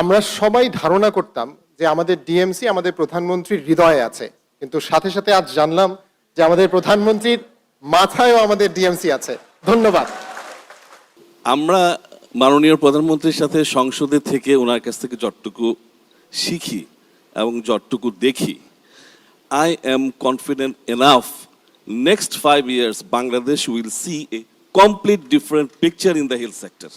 আমরা সবাই ধারণা করতাম যে আমাদের ডিএমসি আমাদের প্রধানমন্ত্রীর হৃদয়ে আছে, কিন্তু সাথে সাথে আজ জানলাম যে আমাদের প্রধানমন্ত্রীর মাথায়ও আমাদের ডিএমসি আছে। ধন্যবাদ। আমরা মাননীয় প্রধানমন্ত্রীর সাথে সংসদে থেকে ওনার কাছ থেকে যতটুকু শিখি এবং যতটুকু দেখি, I am confident enough next 5 years Bangladesh will see a complete different picture in the health sector.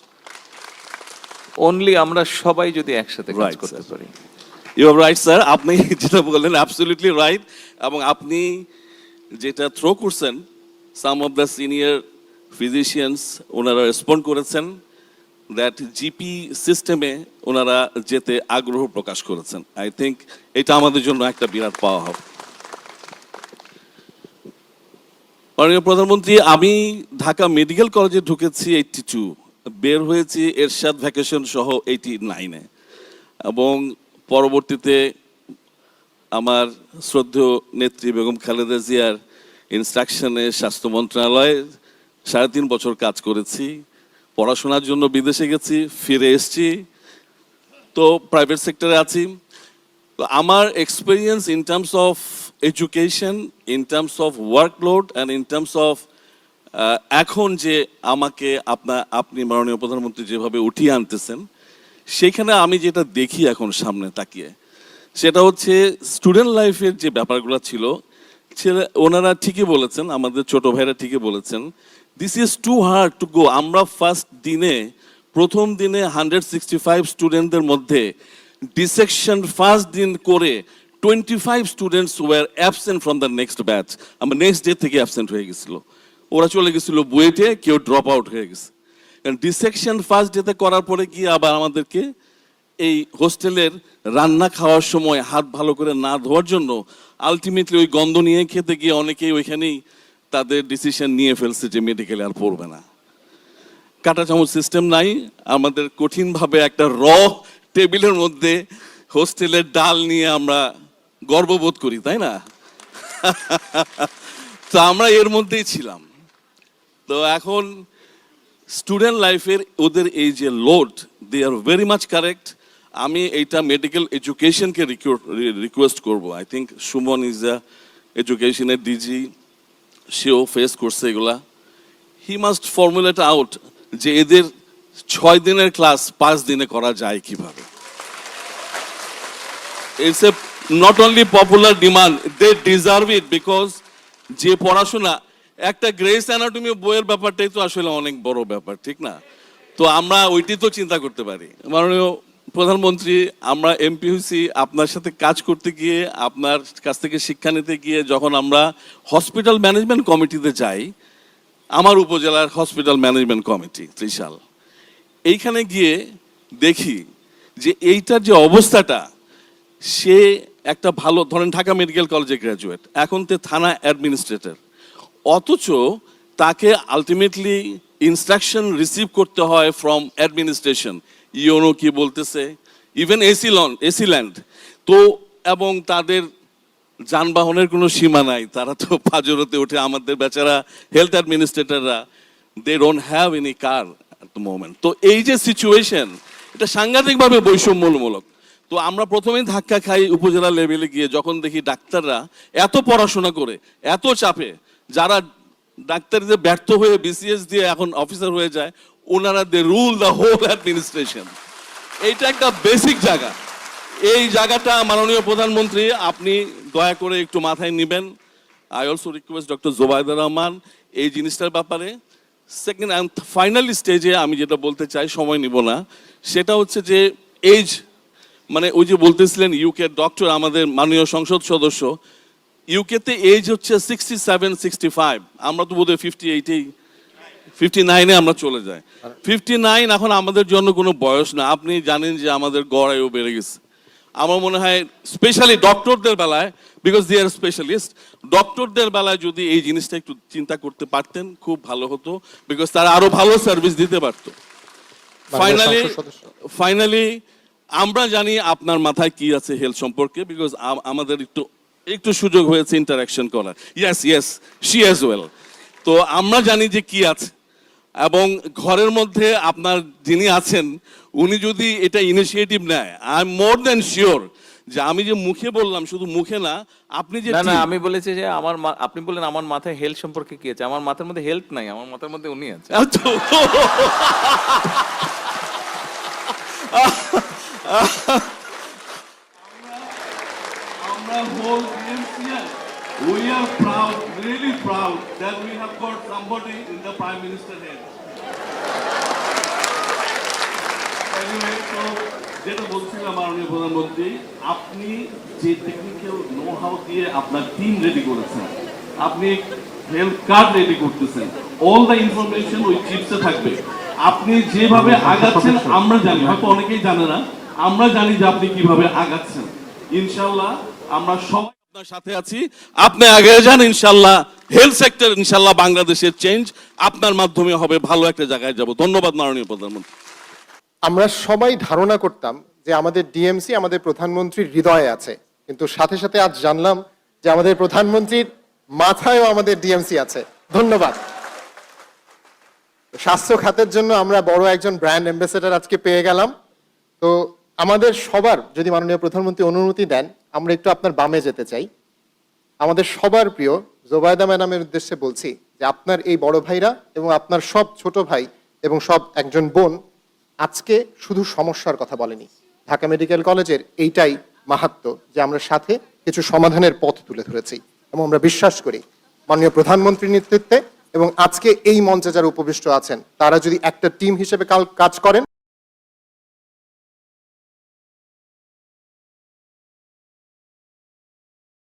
Only আমরা সবাই যদি একসাথে কাজ Right, করতে sir. পারি। You are right, sir. আপনি যেটা বললেন absolutely right, এবং আপনি যেটা থ্রো করছেন, some of the senior physicians ওনারা রেসপন্ড করেছেন দ্যাট জিপি সিস্টেমে ওনারা যেতে আগ্রহ প্রকাশ করেছেন। আই থিঙ্ক এটা আমাদের জন্য একটা বিরাট পাওয়া হবে। মাননীয় প্রধানমন্ত্রী, আমি ঢাকা মেডিকেল কলেজে ঢুকেছি 82, বের হয়েছি এরশাদ ভ্যাকেশন সহ 89-এ, এবং পরবর্তীতে আমার শ্রদ্ধেয় নেত্রী বেগম খালেদা জিয়ার ইনস্ট্রাকশনে স্বাস্থ্য মন্ত্রণালয়ে 3.5 বছর কাজ করেছি। পড়াশোনার জন্য বিদেশে গেছি, ফিরে এসেছি, তো প্রাইভেট সেক্টরে আছি। তো আমার experience in terms of education, in terms of workload and in terms of এখন যে আমাকে আপনি মাননীয় প্রধানমন্ত্রী যেভাবে উঠিয়ে আনতেছেন, সেইখানে আমি যেটা দেখি এখন সামনে তাকিয়ে, সেটা হচ্ছে স্টুডেন্ট লাইফের যে ব্যাপারগুলো ছিল, ওনারা ঠিকই বলেছেন, আমাদের ছোট ভাইরা ঠিকই বলেছেন, this is too hard to go. আমরা প্রথম দিনে 165 স্টুডেন্টদের মধ্যে ডিসেকশন ফার্স্ট দিন করে 25 students were absent from the next batch. আমরা নেক্সট ডে থেকে অ্যাবসেন্ট হয়ে গেছিল, ওরা চলে গেছিল বুয়েটে, কেউ ড্রপ আউট হয়ে গেছে। ডিসেকশন ফার্স্ট ডেতে করার পরে গিয়ে আবার আমাদেরকে এই হোস্টেলের রান্না খাওয়ার সময় হাত ভালো করে না ধোয়ার জন্য আলটিমেটলি ওই গন্ধ নিয়ে খেতে গিয়ে অনেকেই ওইখানেই তাদের ডিসিশন নিয়ে ফেলছে যে মেডিকেলে আর পড়বে না। কাঁটা চামচ সিস্টেম নাই, আমাদের কঠিনভাবে একটা টেবিলের মধ্যে হোস্টেলের ডাল নিয়ে আমরা গর্ববোধ করি, তাই না? তো আমরা এর মধ্যেই ছিলাম। তো এখন স্টুডেন্ট লাইফের ওদের এই যে load, they are very much correct. আমি এইটা মেডিকেল এডুকেশনকে রিকোয়েস্ট করব। I think Suman is the এডুকেশনের ডিজি, সেও ফেস করছে এগুলা। হি মাস্ট ফর্মুলেট আউট যে এদের 6 দিনের ক্লাস 5 দিনে করা যায় কিভাবে। It's a not only popular demand, they deserve it, because যে পড়াশোনা, একটা গ্রেস অ্যানাটমি বইয়ের ব্যাপারটাই তো আসলে অনেক বড় ব্যাপার, ঠিক না? তো আমরা ওইটি তো চিন্তা করতে পারি। মাননীয় প্রধানমন্ত্রী, আমরা এমপি হয়েছি আপনার সাথে কাজ করতে গিয়ে, আপনার কাছ থেকে শিক্ষা নিতে গিয়ে। যখন আমরা হসপিটাল ম্যানেজমেন্ট কমিটিতে যাই, আমার উপজেলার হসপিটাল ম্যানেজমেন্ট কমিটি ত্রিশাল, এইখানে গিয়ে দেখি যে এইটার যে অবস্থাটা, সে একটা ভালো, ধরেন ঢাকা মেডিকেল কলেজে গ্র্যাজুয়েট, এখন তো থানা অ্যাডমিনিস্ট্রেটর, অথচ তাকে আলটিমেটলি ইনস্ট্রাকশন রিসিভ করতে হয় ফ্রম অ্যাডমিনিস্ট্রেশন, ইউনো কি বলতেছে, ইভেন এসি ল্যান্ড তো, এবং তাদের যানবাহনের কোনো সীমা নাই, তারা তো পাজরতে ওঠে। আমাদের বেচারা হেলথ অ্যাডমিনিস্ট্রেটররা, they don't have any car at the moment. তো এই যে সিচুয়েশন, এটা সাংঘাতিকভাবে বৈষম্যমূলক। তো আমরা প্রথমেই ধাক্কা খাই উপজেলা লেভেলে গিয়ে, যখন দেখি ডাক্তাররা এত পড়াশোনা করে, এত চাপে, যারা ডাক্তারদের ব্যর্থ হয়ে বিসিএস দিয়ে এখন অফিসার হয়ে যায়, ওনারা দে রুল দ্য হোল অ্যাডমিনিস্ট্রেশন। এইটা একটা বেসিক জায়গা। এই জায়গাটা মাননীয় প্রধানমন্ত্রী আপনি দয়া করে একটু মাথায় নেবেন। I also request doctor Zubaida Rahman এই জিনিসটার ব্যাপারে। সেকেন্ড অ্যান্ড ফাইনালি স্টেজে আমি যেটা বলতে চাই, সময় নিব না, সেটা হচ্ছে যে এজ, মানে ওই যে বলতেছিলেন ইউকে ডক্টর, আমাদের মাননীয় সংসদ সদস্য, ইউকেতে এজ হচ্ছে 67, 65, আমরা তো বোধহয় 58, 59-এ আমরা চলে যাই। 59 এখন আমাদের জন্য কোনো বয়স না। আপনি জানেন যে আমাদের গড় আয়ু বেড়ে গেছে। আমার মনে হয় স্পেশালি ডক্টরদের বেলায়, বিকজ দে আর স্পেশালিস্ট, ডক্টরদের বেলায় যদি এই জিনিসটা একটু চিন্তা করতে পারতেন খুব ভালো হতো, বিকজ তারা আরো ভালো সার্ভিস দিতে পারত। ফাইনালি আমরা জানি আপনার মাথায় কি আছে হেলথ সম্পর্কে, বিকজ আমাদের একটু সুযোগ হয়েছে ইন্টারাকশন করার। Yes she as well. তো আমরা জানি যে কি আছে, এবং ঘরের মধ্যে আপনার যিনি আছেন উনি যদি এটা ইনিশিয়েটিভ নেয় I am more than sure যে আমি যে মুখে বললাম, শুধু মুখে না, আপনি যে না না team- আমি বলেছি যে আপনি বললেন আমার মাথায় হেলথ সম্পর্কে কি আছে, আমার মাথার মধ্যে হেলথ নাই, আমার মাথার মধ্যে উনি আছে। আচ্ছা। আমরা whole DMCN, we are proud, really proud that we have got somebody in the Prime Minister head. Anyway, so যেটা বলছিলাম মাননীয় প্রধানমন্ত্রী, আপনি যে টেকনিক্যাল নো হাউ দিয়ে আপনার টিম রেডি করেছেন, আপনি হেলথ কার্ড রেডি করতেছেন, অল দ্য ইনফরমেশন ওই চিপসে থাকবে। আপনি যেভাবে আগাচ্ছেন আমরা জানি, হয়তো অনেকেই জানে না, আমরা জানি যে আপনি কিভাবে আগাচ্ছেন। ইনশাল্লাহ আমরা সবাই আপনার সাথে আছি, আপনি আগে যান ইনশাল্লাহ। হেলথ সেক্টর ইনশাল্লাহ বাংলাদেশের চেঞ্জ আপনার মাধ্যমে হবে, ভালো একটা জায়গায় যাব। ধন্যবাদ মাননীয় প্রধানমন্ত্রী। আমরা সবাই ধারণা করতাম যে আমাদের ডিএমসি আমাদের প্রধানমন্ত্রীর হৃদয়ে আছে, কিন্তু সাথে সাথে আজ জানলাম যে আমাদের প্রধানমন্ত্রীর মাথায়ও আমাদের ডিএমসি আছে। ধন্যবাদ। স্বাস্থ্য খাতের জন্য আমরা বড় একজন ব্র্যান্ড অ্যাম্বাসেডর আজকে পেয়ে গেলাম। তো আমাদের সবার, যদি মাননীয় প্রধানমন্ত্রী অনুমতি দেন, আমরা একটু আপনার বামে যেতে চাই। আমাদের সবার প্রিয় জোবায়দা ম্যাডামের উদ্দেশ্যে বলছি যে আপনার এই বড় ভাইরা এবং আপনার সব ছোট ভাই এবং সব একজন বোন আজকে শুধু সমস্যার কথা বলেনি। ঢাকা মেডিকেল কলেজের এইটাই মাহাত্ম্য যে আমরা সাথে কিছু সমাধানের পথ তুলে ধরেছি, এবং আমরা বিশ্বাস করি মাননীয় প্রধানমন্ত্রীর নেতৃত্বে এবং আজকে এই মঞ্চে যারা উপবিষ্ট আছেন তারা যদি একটা টিম হিসেবে কাজ করেন